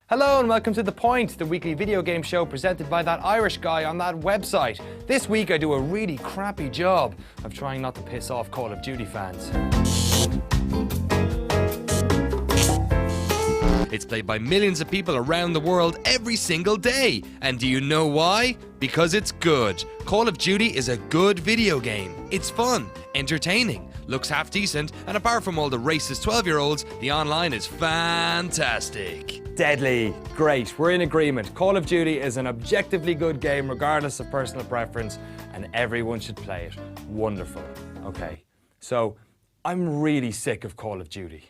Hello and welcome to The Point, the weekly video game show presented by that Irish guy on that website. This week I do a really crappy job of trying not to piss off Call of Duty fans. It's played by millions of people around the world every single day. And do you know why? Because it's good. Call of Duty is a good video game. It's fun, entertaining, looks half decent, and apart from all the racist 12-year-olds, the online is fantastic. Deadly. Great. We're in agreement. Call of Duty is an objectively good game regardless of personal preference, and everyone should play it. Wonderful. Okay, so I'm really sick of Call of Duty.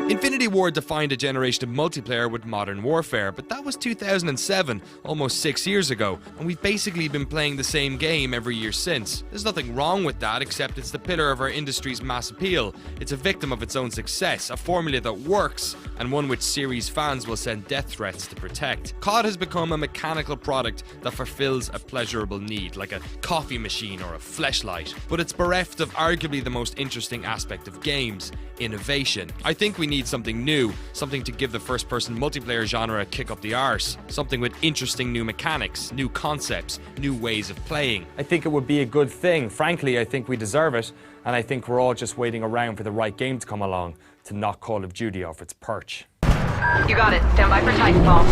Infinity Ward defined a generation of multiplayer with Modern Warfare, but that was 2007, almost 6 years ago, and we've basically been playing the same game every year since. There's nothing wrong with that, except it's the pillar of our industry's mass appeal. It's a victim of its own success, a formula that works, and one which series fans will send death threats to protect. COD has become a mechanical product that fulfills a pleasurable need, like a coffee machine or a fleshlight, but it's bereft of arguably the most interesting aspect of games: innovation. I think we need something new, something to give the first-person multiplayer genre a kick up the arse, something with interesting new mechanics, new concepts, new ways of playing. I think it would be a good thing. Frankly, I think we deserve it, and I think we're all just waiting around for the right game to come along to knock Call of Duty off its perch. You got it. Stand by for Titanfall.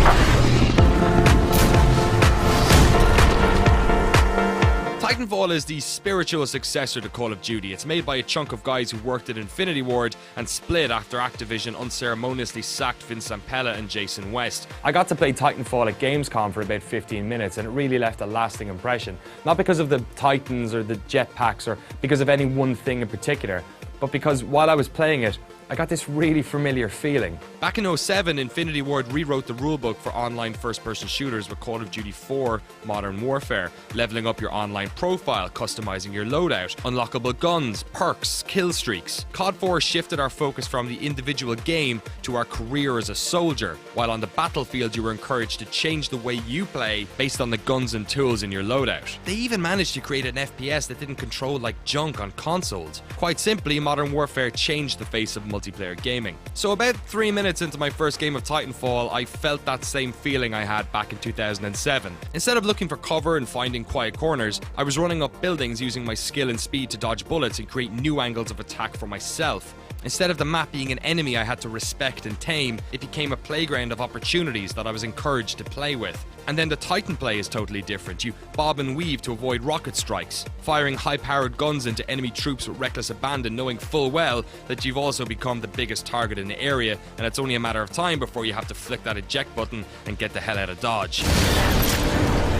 Titanfall is the spiritual successor to Call of Duty. It's made by a chunk of guys who worked at Infinity Ward and split after Activision unceremoniously sacked Vince Zampella and Jason West. I got to play Titanfall at Gamescom for about 15 minutes and it really left a lasting impression. Not because of the Titans or the jetpacks or because of any one thing in particular, but because while I was playing it, I got this really familiar feeling. Back in 2007, Infinity Ward rewrote the rulebook for online first-person shooters with Call of Duty 4 Modern Warfare, leveling up your online profile, customizing your loadout, unlockable guns, perks, kill streaks. COD 4 shifted our focus from the individual game to our career as a soldier, while on the battlefield you were encouraged to change the way you play based on the guns and tools in your loadout. They even managed to create an FPS that didn't control like junk on consoles. Quite simply, Modern Warfare changed the face of multiplayer gaming. So about 3 minutes into my first game of Titanfall, I felt that same feeling I had back in 2007. Instead of looking for cover and finding quiet corners, I was running up buildings using my skill and speed to dodge bullets and create new angles of attack for myself. Instead of the map being an enemy I had to respect and tame, it became a playground of opportunities that I was encouraged to play with. And then the Titan play is totally different. You bob and weave to avoid rocket strikes, firing high-powered guns into enemy troops with reckless abandon, knowing full well that you've also become the biggest target in the area, and it's only a matter of time before you have to flick that eject button and get the hell out of Dodge.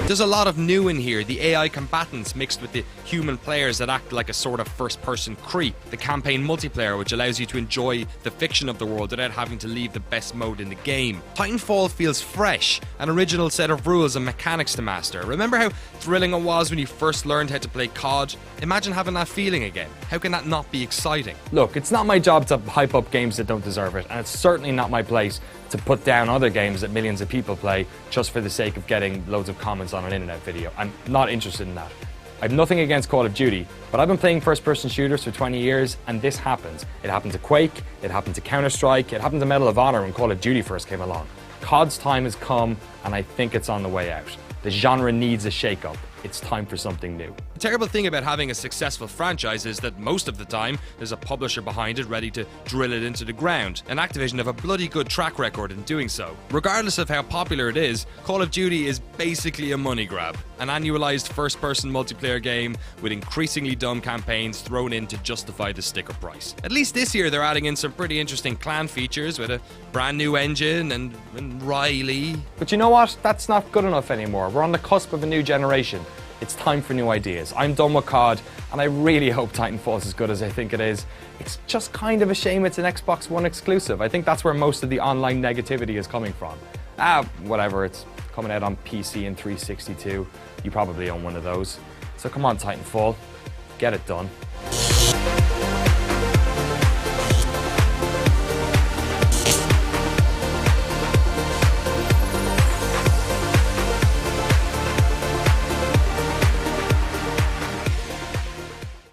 There's a lot of new in here, the AI combatants mixed with the human players that act like a sort of first-person creep, the campaign multiplayer which allows you to enjoy the fiction of the world without having to leave the best mode in the game. Titanfall feels fresh, an original set of rules and mechanics to master. Remember how thrilling it was when you first learned how to play COD? Imagine having that feeling again. How can that not be exciting? Look, it's not my job to hype up games that don't deserve it, and it's certainly not my place to put down other games that millions of people play just for the sake of getting loads of comments on an internet video. I'm not interested in that. I have nothing against Call of Duty, but I've been playing first-person shooters for 20 years, and this happens. It happened to Quake, it happened to Counter-Strike, it happened to Medal of Honor when Call of Duty first came along. COD's time has come, and I think it's on the way out. The genre needs a shake-up. It's time for something new. The terrible thing about having a successful franchise is that most of the time there's a publisher behind it ready to drill it into the ground, and Activision have a bloody good track record in doing so. Regardless of how popular it is, Call of Duty is basically a money grab, an annualized first-person multiplayer game with increasingly dumb campaigns thrown in to justify the sticker price. At least this year they're adding in some pretty interesting clan features with a brand new engine and Riley. But you know what? That's not good enough anymore. We're on the cusp of a new generation. It's time for new ideas. I'm done with COD, and I really hope Titanfall is as good as I think it is. It's just kind of a shame it's an Xbox One exclusive. I think that's where most of the online negativity is coming from. Whatever, it's coming out on PC and 360 too. You probably own one of those. So come on, Titanfall, get it done.